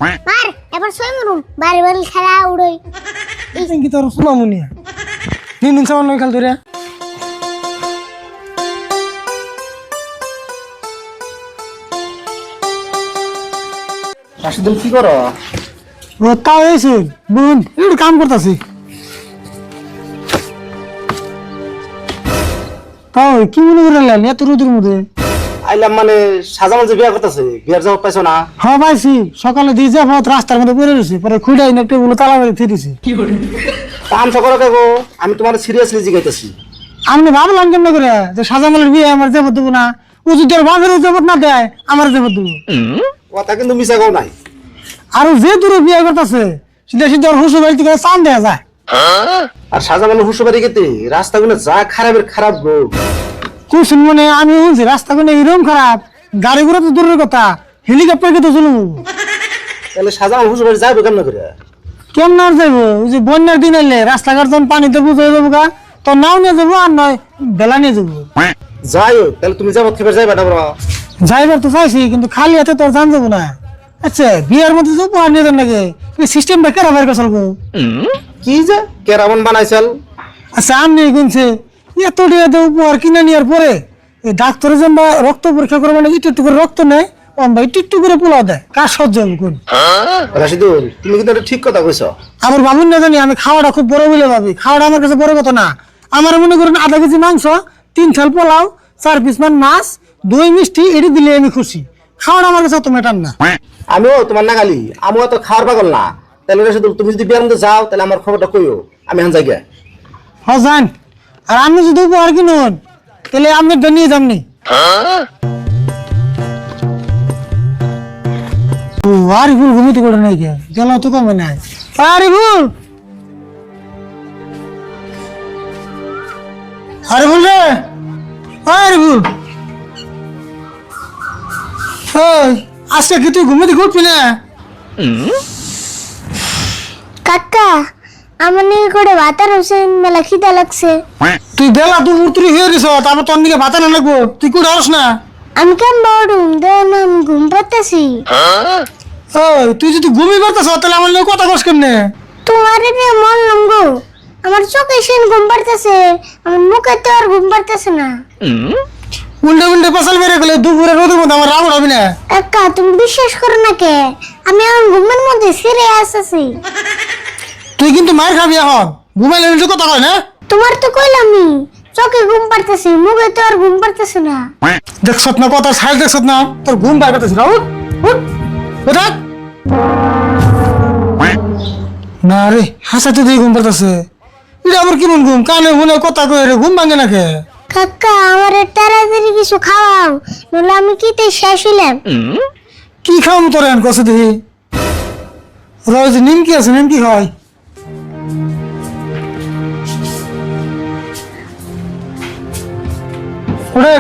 মার এবার সই মরুম বাড়ি বাড়ি খেলা উড়ই এই কি তোর সুনামুনিয়া নিন সামান খেল ধরে রাশিদুল কি করো? ও তাও এসে বোন একটু কাম করতেছি তাও কি মনে করলেন এত রোদের মধ্যে আইলাম মানে সাজামান যে বিয়া করতেছে বিয়ার জবাব পাইছো না? হ্যাঁ পাইছি সকালে দিয়ে যাবো রাস্তার মধ্যে পড়ে রয়েছি পরে খুঁড়াই না টেবিল তালা মেরে ফিরেছি কাম সকলে কেগো আমি তোমার সিরিয়াসলি জিজ্ঞাসি। আমি ভাবলাম কেমন করে যে সাজামালের বিয়ে আমার যাবো দেবো না ও যদি ওর বাপের যাবো না দেয় আমার যাবো দেবো কথা কিন্তু মিশা গো নাই। আর যে দূরে বিয়ে করতেছে সিধা সিধা ওর হুসু বাড়ি থেকে চান দেয়া যায় আর সাজামানের হুশুবাড়ি গেতে রাস্তাগুলো যা খারাপের খারাপ গো। কুসুন মনে আমি শুনছি রাস্তাগুলো এরকম খারাপ গাড়ি ঘোড়া তো দূরের কথা হেলিকপ্টার কে তো চলবো তাহলে সাজামান হুশুবাড়ি যাবে কেমন করে? কেমন আর যাবো ওই যে বন্যার দিন এলে রাস্তাঘাট যখন পানিতে বুঝে যাবো গা তো নাও নিয়ে যাবো আর নয় বেলা নিয়ে যাবো যাই হোক তাহলে তুমি যাবো খেপে যাইবা না বড়? যাইবার তো চাইছি কিন্তু খালি হাতে তো আর জান যাবো না আচ্ছা বিয়ের মধ্যে যাবো আর নিয়ে যান নাকি সিস্টেমটা কেরা বের করে চলবো কি যে কেরামন বানাইছাল? আচ্ছা আমি গুনছে এত টাকা উপহার কিনে নেওয়ার পরে এই ডাক্তারে যেন রক্ত পরীক্ষা করে মানে একটু একটু করে রক্ত নেয় ভাই একটু একটু করে পোলাও দেয় কার সহ্য হবে কোন রাশিদুল তুমি কিন্তু একটা ঠিক কথা কইছো। আমার ভাবুন না জানি আমি খাওয়াটা খুব বড় বলে ভাবি খাওয়াটা আমার কাছে বড় কথা না আমার মনে করেন আধা কেজি মাংস 3 থাল পোলাও 4 পিস মাছ 2 মিষ্টি এটি দিলে আমি খুশি খাওয়াটা আমার কাছে অত ম্যাটার না আমিও তোমার নাগালি আমিও তো খাওয়ার পাগল না। তাহলে রাশিদুল তুমি যদি বিয়ার মধ্যে যাও তাহলে আমার খবরটা কইও আমি এখন যাই গে। হ্যাঁ যান আর আপনি যদি উপহার কিনুন তাহলে আপনি নিয়ে যাননি আরিফুল ঘুমিতে করে নাই কে গেল তো কমে নাই আরিফুল আরিফুল রে আরিফুল আজকে কি তুই ঘুমিতে ঘুরবি না কাকা আমার নিয়ে করে ভাতার হোসেন মেলা খিদা লাগছে তুই বেলা দুপুর তুই হয়ে দিস তারপর তোর দিকে ভাতা না লাগবো তুই কুড়ে হস না আমি কেন বড়ুম দেন আমি ঘুম পাচ্ছি তুই যদি ঘুমিয়ে পারতাস তাহলে আমার নিয়ে কথা কস কেমনে তোমার নিয়ে মন লঙ্গো আমার চোখে সেন ঘুম পাড়তেছে আমার মুখে তো আর ঘুম পাড়তেছে না উল্টে উল্টে পাশাল বেড়ে গেলে দুপুরে রোদের মধ্যে আমার রাগ হবে না কাকা তুমি বিশ্বাস করো না কে আমি এখন ঘুমের মধ্যে সিরিয়াস আছি তুই কিন্তু মার খাবি এখন ঘুমাইলে উল্টে কথা হয় না তোমার তো কইলামই চোখে ঘুম পাড়তেছে মুখে তো আর ঘুম পাড়তেছে না দেখছত না কথা সাইড দেখছত না তোর ঘুম পাই করতেছ না উঠ উঠ ওঠা না রে হাসাতে দিয়ে ঘুম পাড়তেছে এটা আবার কেমন ঘুম কানে শুনে কথা কয়ে রে ঘুম ভাঙে না কে কাকা আমার তাড়াতাড়ি কিছু খাওয়াও নইলে আমি কিতে শেষ হইলাম কি খাওয়াম তোর এখন কষে দেখি রোজ নিমকি আছে নিমকি খাওয়াই ওরে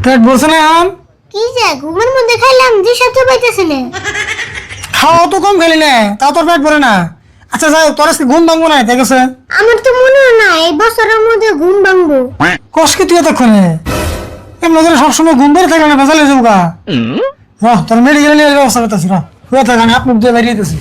পেট বলছে না এখন কি যে ঘুমের মধ্যে খাইলাম যে সাথে পাইতেছিলে খাওয়া তো কম খেলি না তাও তোর পেট ভরে না আচ্ছা যাই তোর আজকে ঘুম ভাঙবো না ঠিক আছে আমার তো মনে হয় না এই বছরের মধ্যে ঘুম ভাঙবো কষকে তুই এতক্ষণে এমন করে সবসময় ঘুম বেড়ে থাকে না ভেজালে যাবো গা তোর মেডিকেল নিয়ে ব্যবস্থা করতেছি হয়ে থাকে না আপনি দিয়ে বেরিয়ে দিতেছি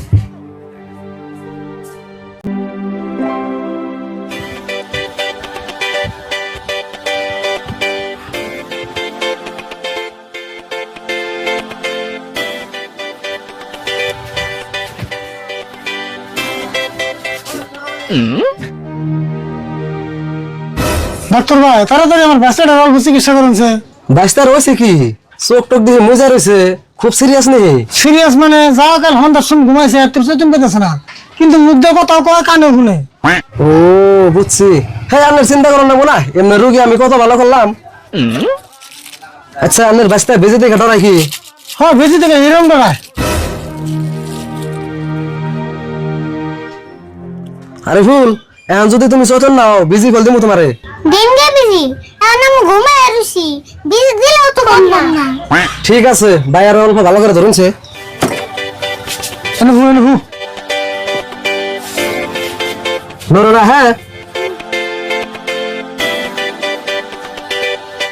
ডাক্তার ভাই তাড়াতাড়ি আমার বাচ্চাটা অল্প চিকিৎসা করুনছে বাইশটা রয়েছে কি চোখ টোক দিয়ে মজা রয়েছে খুব সিরিয়াস নেই সিরিয়াস মানে যাওয়া কাল সন্ধ্যার সময় ঘুমাইছে তোর চৈতন্য পেতেছে না কিন্তু মুখ দিয়ে কথাও কয় কানে শুনে ও বুঝছি হ্যাঁ আপনার চিন্তা করেন না বলা এমনি রুগী আমি কত ভালো করলাম আচ্ছা আপনার বাইশটা বেজে দেখে ডরাই কি হ্যাঁ বেশি থেকে এরকম ডরায় আরে ফুল এখন যদি তুমি চতন নাও বিজি কল দিমু তোমারে। দিন গে বিজি এখন আমি ঘুমায় রুছি বিজি দিলেও তো বললাম না ঠিক আছে ভাই আর অল্প ভালো করে ধরুনছে। এনে হু নড়ো না হ্যাঁ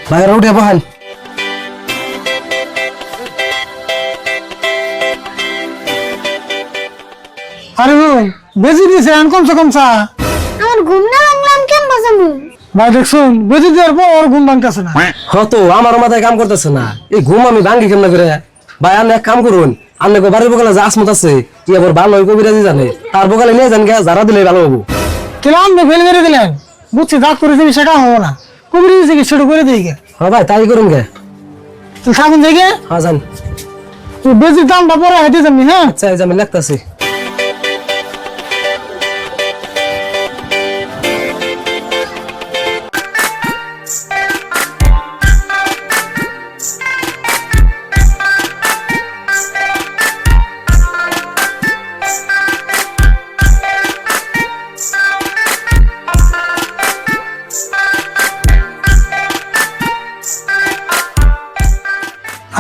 ভাই আর উঠে বহান। আরে বোন বেজি দিয়েছে এখন কমছে কমছা আমার ঘুম না ভাঙলাম কেন বাজামু ভাই দেখছুন বেজি দেওয়ার পর ওর ঘুম ভাঙতেছে না। হতো আমার মাথায় কাম করতেছে না এই ঘুম আমি ভাঙ্গি কেমন করে। ভাই আপনি এক কাম করুন আপনি বাড়ির বকালে যে আসমত আছে কি আবার ভালো কবিরাজি জানে তার বকালে নিয়ে যান গে যারা দিলে ভালো হবো। তাহলে আপনি ফেল করে দিলেন বুঝছি দাঁত করে দিবি সেটা হবো না কবির দিয়েছে কি সেটা করে দিই গে হ্যাঁ ভাই তাই করুন গে। তুই থাকুন দেখে হ্যাঁ যান। তুই বেজির দামটা পরে হাঁটে যাবি হ্যাঁ। আচ্ছা এই যে আমি লিখতেছি।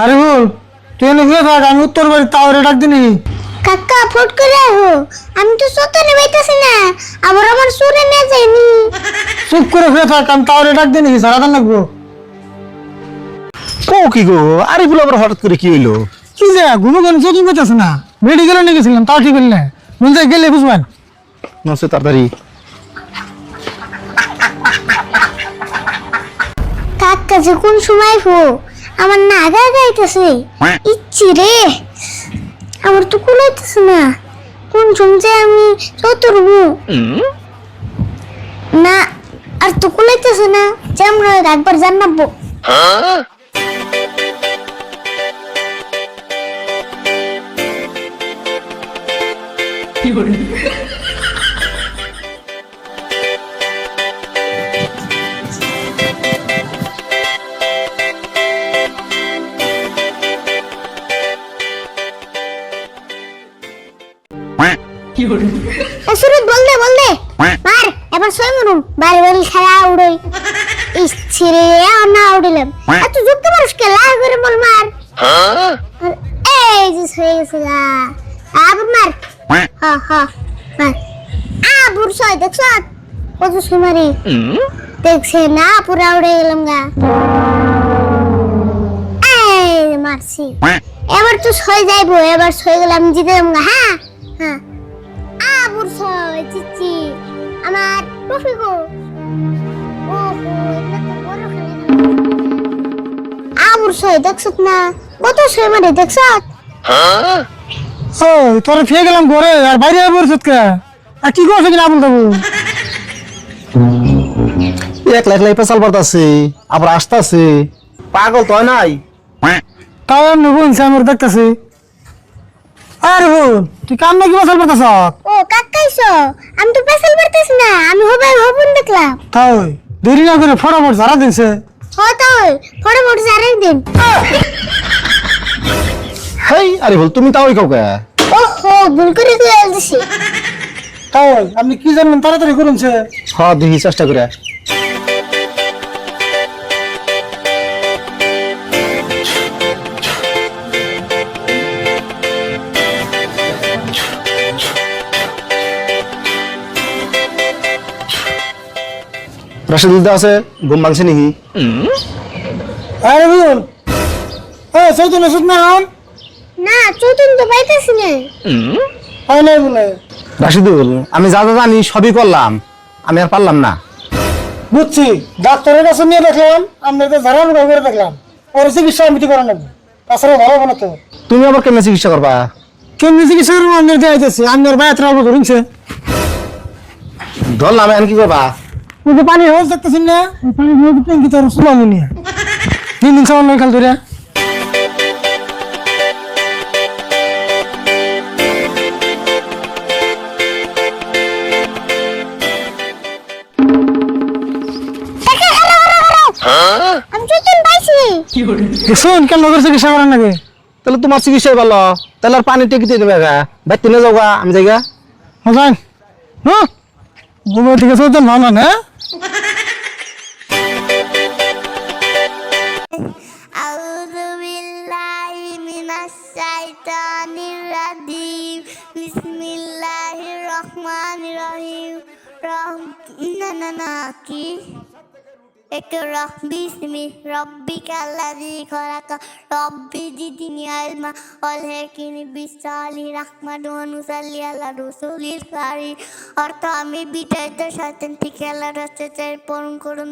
আরে বল তুই এনে ঘুরে থাক আমি উত্তর বাড়ি তাওরে ডাক দিনি। কাকা ফট করে আহো আমি তো সতনে বাইতাছি না আবার আমার সুরে না যায়নি চুপ করে ঘুরে থাক আমি তাওরে ডাক দিনি সারা দান লাগবো। ও কি গো আরিফুল আবার হঠাৎ করে কি হইলো? কি যে ঘুমো কেন চোখ পেতেছে না মেডিকেলে নিয়ে গেছিলাম তাও ঠিক হইল না মন যায় গেলে বুঝবেন। নসে তাড়াতাড়ি কাকা যে কোন সময় হো আমার না আগা গাইতেছে ইচ্ছি রে আমার তো কুলাইতেছে না কোন সময় আমি চতুর্বু না আর তো কুলাইতেছে না যে আমরা একবার জানাবো সুরত বল দে মার এবার সই মরুম বাড়ি বাড়ি খেলা উড়ই ইচ্ছে রে না উড়িলাম এত যুক্ত মানুষ কে লাগ করে বল মার এই যে হয়ে গেছে গা আবার মার হা হা মার আবুর সই দেখছ কত সুমারি দেখছে না পুরা উড়ে গেলাম গা এই মারছি এবার তো সই যাইবো এবার সই গেলাম জিতে যাবো গা হ্যাঁ হ্যাঁ আবুর সই চিচি আমার টফিকো ওহো এটা তো বড় খেলা আবুর সই দেখছত না কত সই মানে দেখছত ও তোরে ফিরে গেলাম ঘরে আর বাইরে পড়ছত কে আর কি করছ কিনা বলতে একলা একলাই পেশাল পারতাছে আবার আসতাছে পাগল তো হয় নাই। তাও আমি বলছি আমার দেখতেছি। আরে বোন তুই কান্না কি বসাল পাতাস ও কাকাইছো আমি তো পেছাল পারতেছি না আমি হবে হবন দেখলাম তাই দেরি না করে ফটাফট ঝাড়া দিছে। হয়তো পরে মোট জারেন দিন হেই আরিফুল তুমি তাও কাউকে ওহো ভুল করে দিয়ে দিছি তাই আপনি কি জানেন তাড়াতাড়ি করুনছে। হ্যাঁ দেখি চেষ্টা করে রাশিদুল দা আছে ঘুম ভাঙছে নাকি? আরে বোন এই চৈতন্য সুদ না হন না চতুন তো পাইতেছি না হয় নাই বলে রাশিদুল আমি যা যা জানি সবই করলাম আমি আর পারলাম না। বুঝছি ডাক্তারের কাছে নিয়ে দেখলাম আপনার তো ঝাড়া রোগ করে দেখলাম ওর চিকিৎসা আমি করা নেবো তাছাড়া ভালো হবে না তো। তুমি আবার কেমন চিকিৎসা করবা? কেমনি চিকিৎসা করবো আপনার দেখাইতেছি আপনার বায়াত রাখবো ধরুনছে ধরলাম এখন কি করবা? ওই যে পানির হোস দেখতেছেন না ওই পানির হোস ট্যাঙ্কি তোর সুলামু নিয়ে দিন দিন সামান নয় খাল ধরে আমি চতুন পাইছি শোন কেন নগর চিকিৎসা করার নাকি তাহলে তোমার চিকিৎসাই ভালো তাহলে আর পানি টেকিতে দেবে গা ভাই তুমি যাও গা আমি যাই গা যান হ্যাঁ ঘুমের থেকে চলতে ভালো না আউযু বিল্লাহি মিনাশ শাইতানির রাজিম বিসমিল্লাহির রহমানির রহিম না কি ইকরা বিসমি রাব্বিকাল্লাযী খালাক রব্বি জিদনি ইলমা ওয়ালহিকনি বিসসালি রাহমাতু ওয়া নুসাল্লি আলা রাসূলিল কারীম অর্থ আমি বিটাইতে শয়তান থেকে আল্লাহর রাস্তায় পূরণ করুন